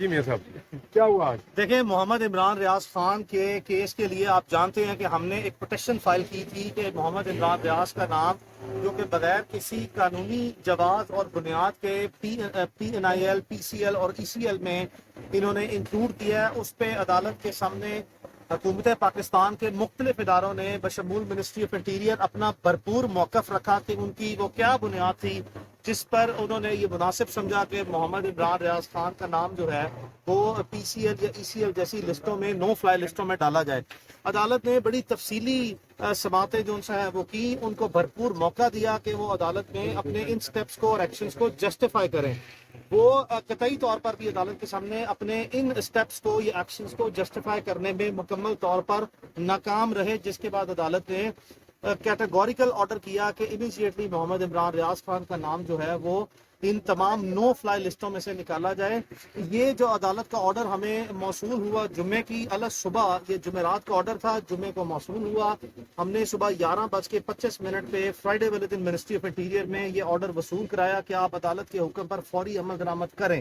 جی میاں صاحب کیا ہوا آج؟ دیکھیں، محمد عمران ریاض خان کے کیس کے لیے آپ جانتے ہیں کہ ہم نے ایک پٹیشن فائل کی تھی کہ محمد عمران ریاض کا نام جو کہ بغیر کسی قانونی جواز اور بنیاد کے PNIL PCL اور ECL میں انہوں نے انکلوڈ کیا ہے، اس پہ عدالت کے سامنے حکومت پاکستان کے مختلف اداروں نے بشمول منسٹری آف انٹیریئر اپنا بھرپور موقف رکھا کہ ان کی وہ کیا بنیاد تھی جس پر انہوں نے یہ مناسب سمجھا کہ محمد عمران ریاض خان کا نام جو ہے وہ PCL یا ECL جیسی لسٹوں میں نو فلائی لسٹوں میں ڈالا جائے۔ عدالت نے بڑی تفصیلی سماعتیں جو ان سے ہے وہ کی، ان کو بھرپور موقع دیا کہ وہ عدالت میں اپنے ان سٹیپس کو اور ایکشنز کو جسٹیفائی کریں۔ وہ قطعی طور پر بھی عدالت کے سامنے اپنے ان سٹیپس کو یا ایکشنز کو جسٹیفائی کرنے میں مکمل طور پر ناکام رہے، جس کے بعد عدالت نے کیٹیگوریکل آرڈر کیا کہ امیجیٹلی محمد عمران ریاض خان کا نام جو ہے وہ ان تمام نو فلائی لسٹوں میں سے نکالا جائے۔ یہ جو عدالت کا آرڈر ہمیں موصول ہوا جمعے کی صبح، یہ جمعرات کا آرڈر تھا، جمعے کو موصول ہوا، ہم نے صبح 11:25 پہ فرائیڈے والے دن منسٹری آف انٹیریئر میں یہ آرڈر وصول کرایا کہ آپ عدالت کے حکم پر فوری عمل درآمد کریں۔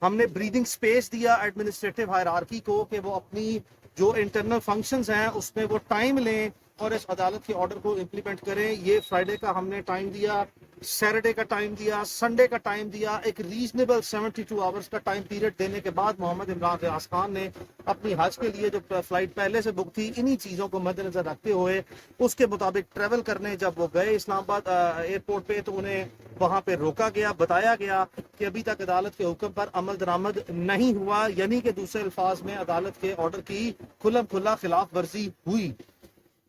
ہم نے بریدنگ سپیس دیا ایڈمنسٹریٹو ہائرارکی کو کہ وہ اپنی جو انٹرنل فنکشنز ہیں اس میں وہ ٹائم لیں اور اس عدالت کے آرڈر کو امپلیمنٹ کریں۔ یہ فرائیڈے کا ہم نے ٹائم دیا، سیٹرڈے کا ٹائم دیا، سنڈے کا ٹائم دیا، ایک ریزنیبل 72 آورز کا ٹائم پیریڈ دینے کے بعد محمد عمران ریاض خان نے اپنی حج کے لیے جو فلائٹ پہلے سے بک تھی، انہی چیزوں کو مد نظر رکھتے ہوئے اس کے مطابق ٹریول کرنے جب وہ گئے اسلام آباد ایئرپورٹ پہ تو انہیں وہاں پہ روکا گیا، بتایا گیا کہ ابھی تک عدالت کے حکم پر عمل درآمد نہیں ہوا، یعنی کہ دوسرے الفاظ میں عدالت کے آرڈر کی کھلم کھلا خلاف ورزی ہوئی۔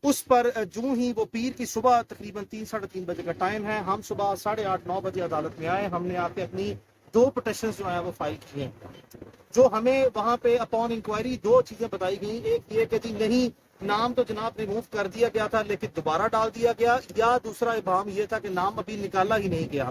اس پر جو ہی وہ پیر کی صبح تقریباً 3-3:30 بجے کا ٹائم ہے، ہم صبح 8:30-9 بجے عدالت میں آئے، ہم نے آ کے اپنی 2 پٹیشنز جو ہیں وہ فائل کی ہیں۔ جو ہمیں وہاں پہ اپون انکوائری 2 چیزیں بتائی گئیں، ایک یہ کہ جی نہیں، نام تو جناب ریموو کر دیا گیا تھا لیکن دوبارہ ڈال دیا گیا، یا دوسرا ابہام یہ تھا کہ نام ابھی نکالا ہی نہیں گیا۔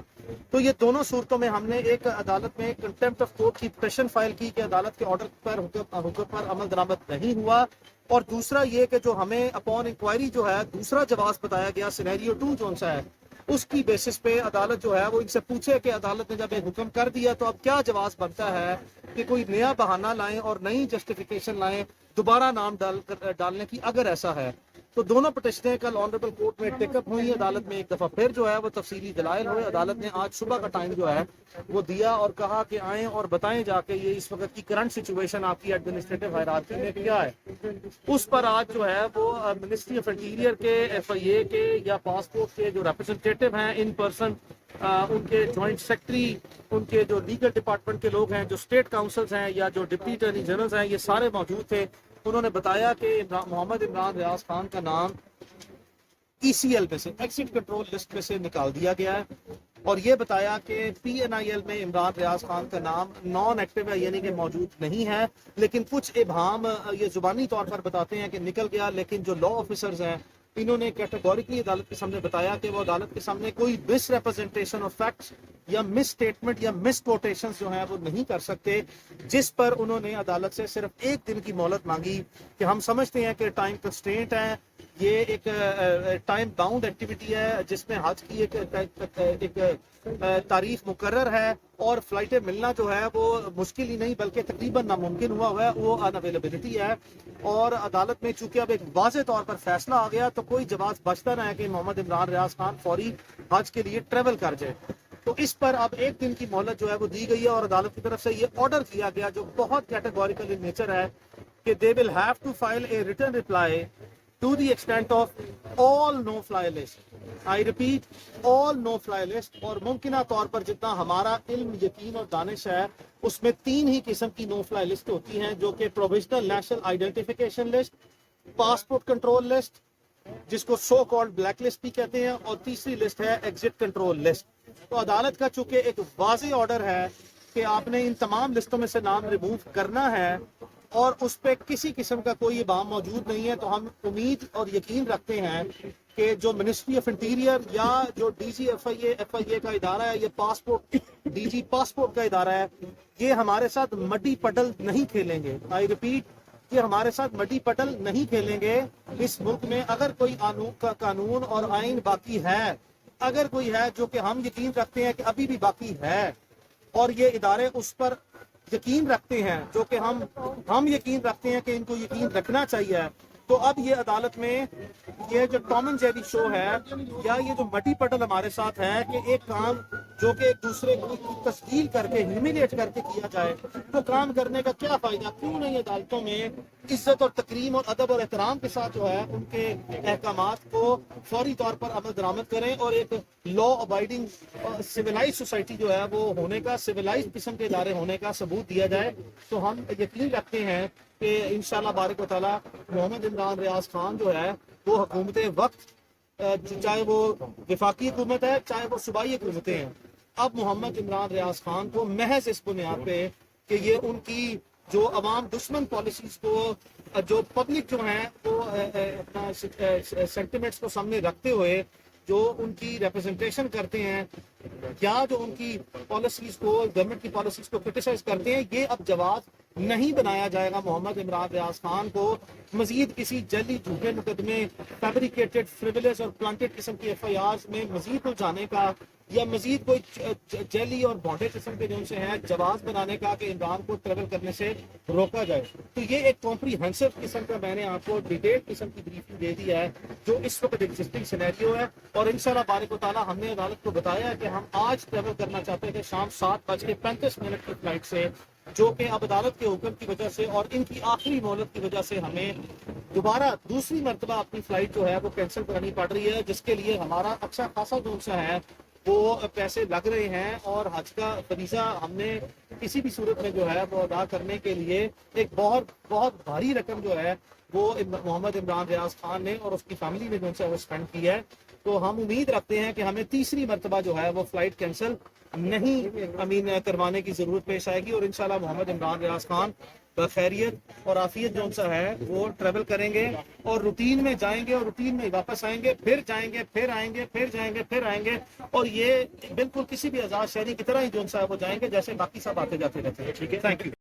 تو یہ دونوں صورتوں میں ہم نے ایک عدالت میں کنٹمپٹ آف کورٹ کی پٹیشن فائل کی کہ عدالت کے آرڈر پر حکم پر عمل درآمد نہیں ہوا، اور دوسرا یہ کہ جو ہمیں اپون انکوائری جو ہے دوسرا جواز بتایا گیا سینیریو 2 جو سا ہے، اس کی بیسس پہ عدالت جو ہے وہ ان سے پوچھے کہ عدالت نے جب ایک حکم کر دیا تو اب کیا جواز بنتا ہے کہ کوئی نیا بہانہ لائیں اور نئی جسٹیفیکیشن لائیں دوبارہ نام ڈالنے کی، اگر ایسا ہے۔ تو دونوں پٹیشنیں کل آنریبل کورٹ میں ٹیک اپ ہوئی، عدالت میں ایک دفعہ پھر جو ہے وہ تفصیلی دلائل ہوئے۔ عدالت نے آج صبح کا ٹائم جو ہے وہ دیا اور کہا کہ آئیں اور بتائیں جا کے یہ اس وقت کی کرنٹ سچویشن آپ کی ایڈمنسٹریٹو ہائرارکی میں کیا ہے۔ اس پر آج جو ہے وہ منسٹری آف انٹیریئر کے FIA کے یا پاسپورٹ کے جو ریپرزنٹیٹو ہیں ان پرسن، ان کے جوائنٹ سیکرٹری، ان کے جو لیگل ڈپارٹمنٹ کے لوگ ہیں، جو اسٹیٹ کاؤنسلز ہیں یا جو ڈپٹی اٹارنی جنرلز ہیں، یہ سارے موجود تھے۔ انہوں نے بتایا کہ محمد عمران ریاض خان کا نام ECL میں سے، ایکسٹ کنٹرول لسٹ میں سے نکال دیا گیا ہے، اور یہ بتایا کہ PNIL میں عمران ریاض خان کا نام نان ایکٹیو ہے، یعنی کہ موجود نہیں ہے، لیکن کچھ ابہام یہ زبانی طور پر بتاتے ہیں کہ نکل گیا، لیکن جو لا آفیسرز ہیں انہوں نے کیٹیگوریکلی عدالت کے سامنے بتایا کہ وہ عدالت کے سامنے کوئی مس ریپرزنٹیشن آف فیکٹس یا مس اسٹیٹمنٹ یا مس کوٹیشنز جو ہیں وہ نہیں کر سکتے، جس پر انہوں نے عدالت سے صرف 1 دن کی مہلت مانگی کہ ہم سمجھتے ہیں کہ ٹائم کنسٹرینٹ ہے، یہ ایک ٹائم باؤنڈ ایکٹیویٹی ہے جس میں حج کی ایک تاریخ مقرر ہے، اور فلائٹیں ملنا جو ہے وہ مشکل ہی نہیں بلکہ تقریباً ناممکن ہوا ہے، وہ ان اویلیبلٹی ہے۔ اور عدالت میں چونکہ اب ایک واضح طور پر فیصلہ آ گیا تو کوئی جواز بچتا نہ ہے کہ محمد عمران ریاض خان فوری حج کے لیے ٹریول کر جائے۔ تو اس پر اب 1 دن کی مہلت جو ہے وہ دی گئی ہے، اور عدالت کی طرف سے یہ آرڈر کیا گیا جو بہت کیٹیگوریکل ان نیچر ہے کہ they will have to file a written reply to the extent of all no fly list. I repeat, all no fly list، اور ممکنہ طور پر جتنا ہمارا علم، یقین اور دانش ہے اس میں 3 ہی قسم کی نو فلائی لسٹ ہوتی ہیں، جو کہ provisional national identification list, passport control list جس کو سو کالڈ بلیک لسٹ بھی کہتے ہیں، اور تیسری لسٹ ہے ایگزٹ کنٹرول لسٹ۔ تو عدالت کا چونکہ ایک واضح آرڈر ہے کہ آپ نے ان تمام لسٹوں میں سے نام ریموو کرنا ہے، اور اس پہ کسی قسم کا کوئی ابہام موجود نہیں ہے، تو ہم امید اور یقین رکھتے ہیں کہ جو منسٹری آف انٹیریئر یا جو DG FIA کا ادارہ ہے، یہ پاسپورٹ DG پاسپورٹ کا ادارہ ہے، یہ ہمارے ساتھ مڈی پڈل نہیں کھیلیں گے۔ آئی ریپیٹ، یہ ہمارے ساتھ مڈی پڈل نہیں کھیلیں گے۔ اس ملک میں اگر کوئی قانون اور آئین باقی ہے، اگر کوئی ہے جو کہ ہم یقین رکھتے ہیں کہ ابھی بھی باقی ہے، اور یہ ادارے اس پر یقین رکھتے ہیں، جو کہ ہم یقین رکھتے ہیں کہ ان کو یقین رکھنا چاہیے، تو اب یہ عدالت میں یہ جو ٹام اینڈ جیری شو ہے یا یہ جو مٹی پٹل ہمارے ساتھ ہے کہ ایک کام جو کہ ایک دوسرے کی تشکیل کر کے ہیومیلیٹ کر کے کیا جائے، تو کام کرنے کا کیا فائدہ؟ کیوں نہیں عدالتوں میں عزت اور تکریم اور ادب اور احترام کے ساتھ جو ہے ان کے احکامات کو فوری طور پر عمل درآمد کریں اور ایک لا ابائڈنگ سویلائز سوسائٹی جو ہے وہ ہونے کا، سویلائز قسم کے ادارے ہونے کا ثبوت دیا جائے۔ تو ہم یقین رکھتے ہیں کہ انشاءاللہ بارک و تعالی محمد عمران ریاض خان جو ہے وہ حکومت وقت، چاہے وہ وفاقی حکومت ہے چاہے وہ صوبائی حکومتیں ہیں، اب محمد عمران ریاض خان کو محض اس بنیاد پہ کہ یہ ان کی جو عوام دشمن پالیسیز کو، جو پبلک جو ہیں وہ اپنا سینٹیمنٹس کو سامنے رکھتے ہوئے جو ان کی ریپرزنٹیشن کرتے ہیں یا جو ان کی پالیسیز کو، گورنمنٹ کی پالیسیز کو کرٹیسائز کرتے ہیں، یہ اب جواز نہیں بنایا جائے گا محمد عمران ریاض خان کو مزید کسی جعلی جھوٹے مقدمے، فیبریکیٹڈ، فریولس اور پلانٹڈ قسم کی ایف آئی آرز میں مزید الجھانے کا یا مزید کوئی جعلی اور بانڈے قسم کے جو ان سے ہیں جواز بنانے کا کہ عمران کو ٹریول کرنے سے روکا جائے۔ تو یہ ایک کمپریہنسو قسم کا میں نے آپ کو ڈیٹیل قسم کی بریفنگ دے دی ہے جو اس وقت ایگزسٹنگ سینیریو ہے، اور انشاءاللہ بارک و تعالیٰ ہم نے عدالت کو بتایا ہے کہ ہم آج ٹریول کرنا چاہتے تھے شام 7:35 کی فلائٹ سے، جو کہ اب عدالت کے حکم کی وجہ سے اور ان کی آخری مہلت کی وجہ سے ہمیں دوبارہ دوسری مرتبہ اپنی فلائٹ جو ہے وہ کینسل کرانی پڑ رہی ہے، جس کے لیے ہمارا اچھا خاصا جو سا ہے وہ پیسے لگ رہے ہیں، اور حج کا فریضہ ہم نے کسی بھی صورت میں جو ہے وہ ادا کرنے کے لیے ایک بہت بہت بھاری رقم جو ہے وہ محمد عمران ریاض خان نے اور اس کی فیملی نے جو سے وہ اسپینڈ کی ہے۔ تو ہم امید رکھتے ہیں کہ ہمیں تیسری مرتبہ جو ہے وہ فلائٹ کینسل نہیں کروانے کی ضرورت پیش آئے گی، اور انشاءاللہ محمد عمران ریاض خان بخیریت اور عافیت جو سا ہے وہ ٹریول کریں گے اور روٹین میں جائیں گے اور روٹین میں واپس آئیں گے، پھر جائیں گے، پھر آئیں گے، پھر جائیں گے، پھر آئیں گے، اور یہ بالکل کسی بھی آزاد شہری کی طرح ہی جو سا ہے وہ جائیں گے جیسے باقی سب آتے جاتے رہتے ہیں۔ ٹھیک ہے، تھینک یو۔